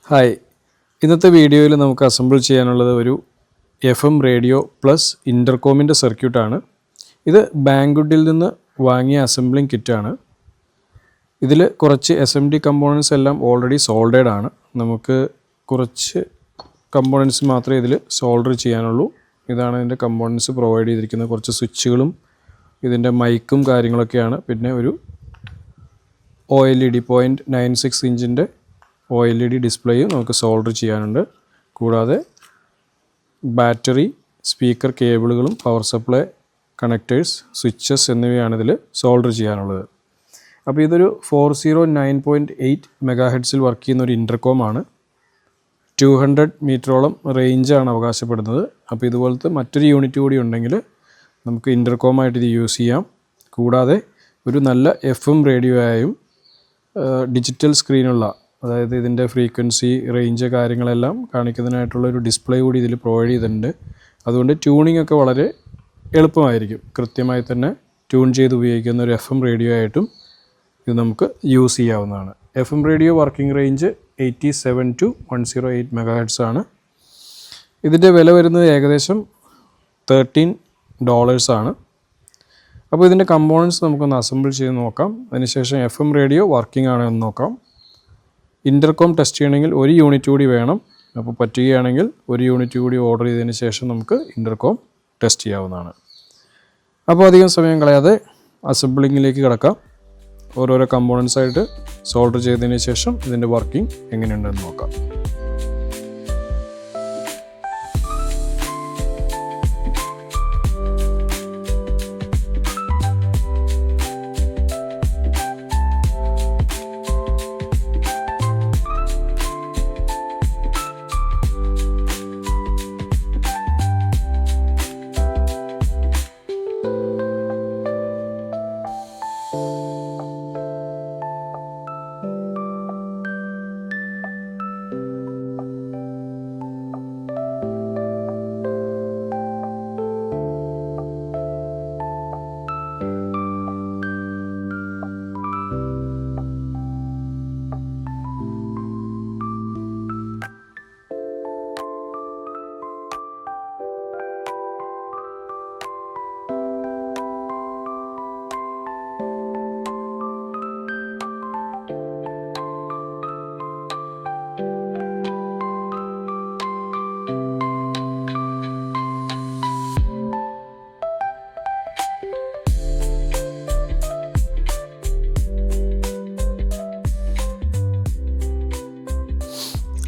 Hi, ഇന്നത്തെ വീഡിയോയിൽ നമുക്ക് അസംബിൾ ചെയ്യാനുള്ളത് ഒരു FM റേഡിയോ പ്ലസ് ഇൻ്റർകോമിൻ്റെ സർക്യൂട്ടാണ്. ഇത് ബാങ്കുഡിൽ നിന്ന് വാങ്ങിയ അസംബ്ലിംഗ് കിറ്റാണ്. ഇതിൽ കുറച്ച് SMD കമ്പോണൻസ് എല്ലാം ഓൾറെഡി സോൾഡേഡ് ആണ്. നമുക്ക് കുറച്ച് കമ്പോണൻസ് മാത്രമേ ഇതിൽ സോൾഡർ ചെയ്യാനുള്ളൂ. ഇതാണ് ഇതിൻ്റെ കമ്പോണൻസ് പ്രൊവൈഡ് ചെയ്തിരിക്കുന്നത്. കുറച്ച് സ്വിച്ചുകളും ഇതിൻ്റെ മൈക്കും കാര്യങ്ങളൊക്കെയാണ്. പിന്നെ ഒരു OLED 0.96 ഇഞ്ചിൻ്റെ OLED ഡിസ്പ്ലേയും നമുക്ക് സോൾഡർ ചെയ്യാനുണ്ട്. കൂടാതെ ബാറ്ററി, സ്പീക്കർ കേബിളുകളും പവർ സപ്ലൈ കണക്റ്റേഴ്സ്, സ്വിച്ചസ് എന്നിവയാണ് ഇതിൽ സോൾഡർ ചെയ്യാനുള്ളത്. അപ്പോൾ ഇതൊരു 409.8 മെഗാഹെഡ്സിൽ വർക്ക് ചെയ്യുന്ന ഒരു ഇൻ്റർകോമാണ്. 200 മീറ്ററോളം റേഞ്ചാണ് അവകാശപ്പെടുന്നത്. അപ്പോൾ ഇതുപോലത്തെ മറ്റൊരു യൂണിറ്റ് കൂടി ഉണ്ടെങ്കിൽ നമുക്ക് ഇൻ്റർകോമായിട്ട് ഇത് യൂസ് ചെയ്യാം. കൂടാതെ ഒരു നല്ല FM റേഡിയോ ആയും ഡിജിറ്റൽ സ്ക്രീനുള്ള, അതായത് ഇതിൻ്റെ ഫ്രീക്വൻസി, റേഞ്ച് കാര്യങ്ങളെല്ലാം കാണിക്കുന്നതിനായിട്ടുള്ള ഒരു ഡിസ്പ്ലേ കൂടി ഇതിൽ പ്രൊവൈഡ് ചെയ്തിട്ടുണ്ട്. അതുകൊണ്ട് ട്യൂണിംഗ് ഒക്കെ വളരെ എളുപ്പമായിരിക്കും. കൃത്യമായി തന്നെ ട്യൂൺ ചെയ്ത് ഉപയോഗിക്കുന്ന ഒരു FM റേഡിയോ ആയിട്ടും ഇത് നമുക്ക് യൂസ് ചെയ്യാവുന്നതാണ്. FM radio working range 87 to 108 മെഗാഹെഡ്സ് ആണ്. ഇതിൻ്റെ വില വരുന്നത് ഏകദേശം $13 ആണ്. അപ്പോൾ ഇതിൻ്റെ കമ്പോണൻസ് നമുക്കൊന്ന് അസംബിൾ ചെയ്ത് നോക്കാം. അതിനുശേഷം FM റേഡിയോ വർക്കിംഗ് ആണോ എന്ന് നോക്കാം. ഇൻ്റർകോം ടെസ്റ്റ് ചെയ്യണമെങ്കിൽ ഒരു യൂണിറ്റ് കൂടി വേണം. അപ്പോൾ പറ്റുകയാണെങ്കിൽ ഒരു യൂണിറ്റ് കൂടി ഓർഡർ ചെയ്തതിന് ശേഷം നമുക്ക് ഇൻ്റർകോം ടെസ്റ്റ് ചെയ്യാവുന്നതാണ്. അപ്പോൾ അധികം സമയം കളയാതെ അസംബ്ലിങ്ങിലേക്ക് കിടക്കാം. ഓരോരോ കമ്പോണൻസ് ആയിട്ട് സോൾഡർ ചെയ്തതിന് ശേഷം ഇതിൻ്റെ വർക്കിംഗ് എങ്ങനെയുണ്ടെന്ന് നോക്കാം.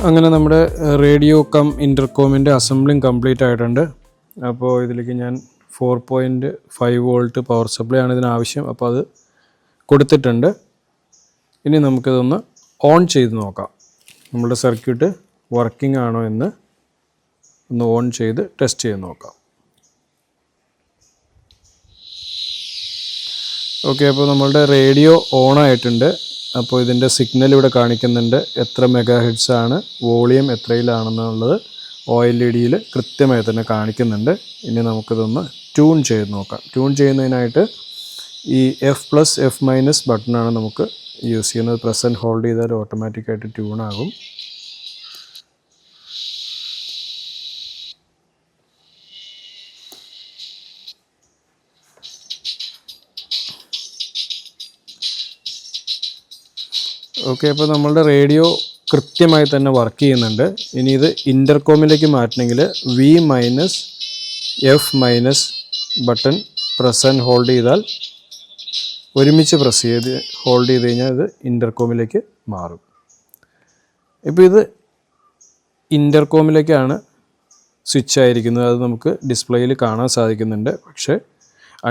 അങ്ങനെ നമ്മുടെ റേഡിയോ കം ഇൻ്റർകോമിൻ്റെ അസംബ്ലിങ് കംപ്ലീറ്റ് ആയിട്ടുണ്ട്. അപ്പോൾ ഇതിലേക്ക് ഞാൻ 4.5 വോൾട്ട് പവർ സപ്ലൈ ആണ് ഇതിനാവശ്യം. അപ്പോൾ അത് കൊടുത്തിട്ടുണ്ട്. ഇനി നമുക്കിതൊന്ന് ഓൺ ചെയ്ത് നോക്കാം. നമ്മുടെ സർക്യൂട്ട് വർക്കിംഗ് ആണോ എന്ന് ഒന്ന് ഓൺ ചെയ്ത് ടെസ്റ്റ് ചെയ്ത് നോക്കാം. ഓക്കെ, അപ്പോൾ നമ്മളുടെ റേഡിയോ ഓണായിട്ടുണ്ട്. അപ്പോൾ ഇതിൻ്റെ സിഗ്നൽ ഇവിടെ കാണിക്കുന്നുണ്ട്. എത്ര മെഗാഹെഡ്സ് ആണ്, വോളിയം എത്രയിലാണെന്നുള്ളത് OLEDയിൽ കൃത്യമായി തന്നെ കാണിക്കുന്നുണ്ട്. ഇനി നമുക്കിതൊന്ന് ട്യൂൺ ചെയ്ത് നോക്കാം. ട്യൂൺ ചെയ്യുന്നതിനായിട്ട് ഈ F+F- ബട്ടണാണ് നമുക്ക് യൂസ് ചെയ്യുന്നത്. പ്രസ് ആൻഡ് ഹോൾഡ് ചെയ്താൽ ഓട്ടോമാറ്റിക്കായിട്ട് ട്യൂൺ ആകും. ഓക്കെ, അപ്പോൾ നമ്മളുടെ റേഡിയോ കൃത്യമായി തന്നെ വർക്ക് ചെയ്യുന്നുണ്ട്. ഇനി ഇത് ഇൻ്റർകോമിലേക്ക് മാറ്റണമെങ്കിൽ V-F- button press and hold ചെയ്താൽ, ഒരുമിച്ച് പ്രസ് ചെയ്ത് ഹോൾഡ് ചെയ്ത് കഴിഞ്ഞാൽ ഇത് ഇൻ്റർകോമിലേക്ക് മാറും. ഇപ്പോൾ ഇത് ഇൻ്റർകോമിലേക്കാണ് സ്വിച്ച് ആയിരിക്കുന്നത്. അത് നമുക്ക് ഡിസ്പ്ലേയിൽ കാണാൻ സാധിക്കുന്നുണ്ട്. പക്ഷേ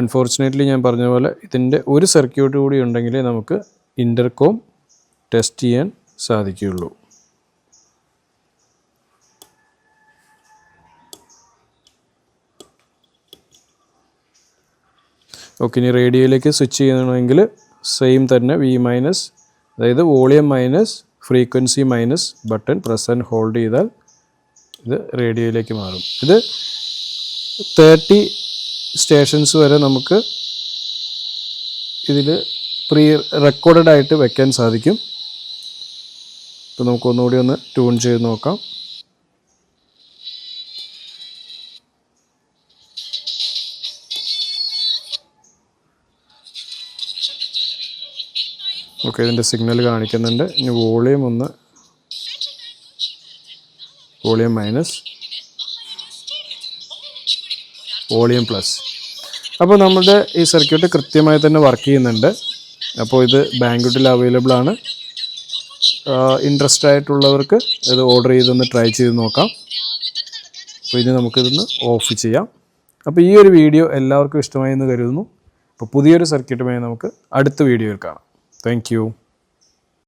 അൺഫോർച്ചുനേറ്റ്ലി ഞാൻ പറഞ്ഞ പോലെ ഇതിൻ്റെ ഒരു സർക്യൂട്ട് കൂടി ഉണ്ടെങ്കിലേ നമുക്ക് ഇൻ്റർകോം ടെസ്റ്റ് ചെയ്യാൻ സാധിക്കുകയുള്ളൂ. ഓക്കെ, ഇനി റേഡിയോയിലേക്ക് സ്വിച്ച് ചെയ്യണമെങ്കിൽ സെയിം തന്നെ V-, അതായത് volume minus frequency minus button press and hold ചെയ്താൽ ഇത് റേഡിയോയിലേക്ക് മാറും. ഇത് 30 സ്റ്റേഷൻസ് വരെ നമുക്ക് ഇതിൽ പ്രീ റെക്കോർഡഡ് ആയിട്ട് വെക്കാൻ സാധിക്കും. അപ്പോൾ നമുക്കൊന്നുകൂടി ഒന്ന് ട്യൂൺ ചെയ്ത് നോക്കാം. ഓക്കെ, ഇതിൻ്റെ സിഗ്നൽ കാണിക്കുന്നുണ്ട്. ഇനി വോളിയം മൈനസ്, വോളിയം പ്ലസ്. അപ്പോൾ നമ്മുടെ ഈ സർക്യൂട്ട് കൃത്യമായി തന്നെ വർക്ക് ചെയ്യുന്നുണ്ട്. അപ്പോൾ ഇത് ബാങ്കുട്ടിൽ അവൈലബിൾ ആണ്. ഇൻട്രസ്റ്റ് ആയിട്ടുള്ളവർക്ക് ഇത് ഓർഡർ ചെയ്തൊന്ന് ട്രൈ ചെയ്ത് നോക്കാം. അപ്പോൾ ഇനി നമുക്കിതൊന്ന് ഓഫ് ചെയ്യാം. അപ്പോൾ ഈ ഒരു വീഡിയോ എല്ലാവർക്കും ഇഷ്ടമായി എന്ന് കരുതുന്നു. അപ്പോൾ പുതിയൊരു സർക്യൂട്ടുമായി നമുക്ക് അടുത്ത വീഡിയോയിൽ കാണാം. Thank you.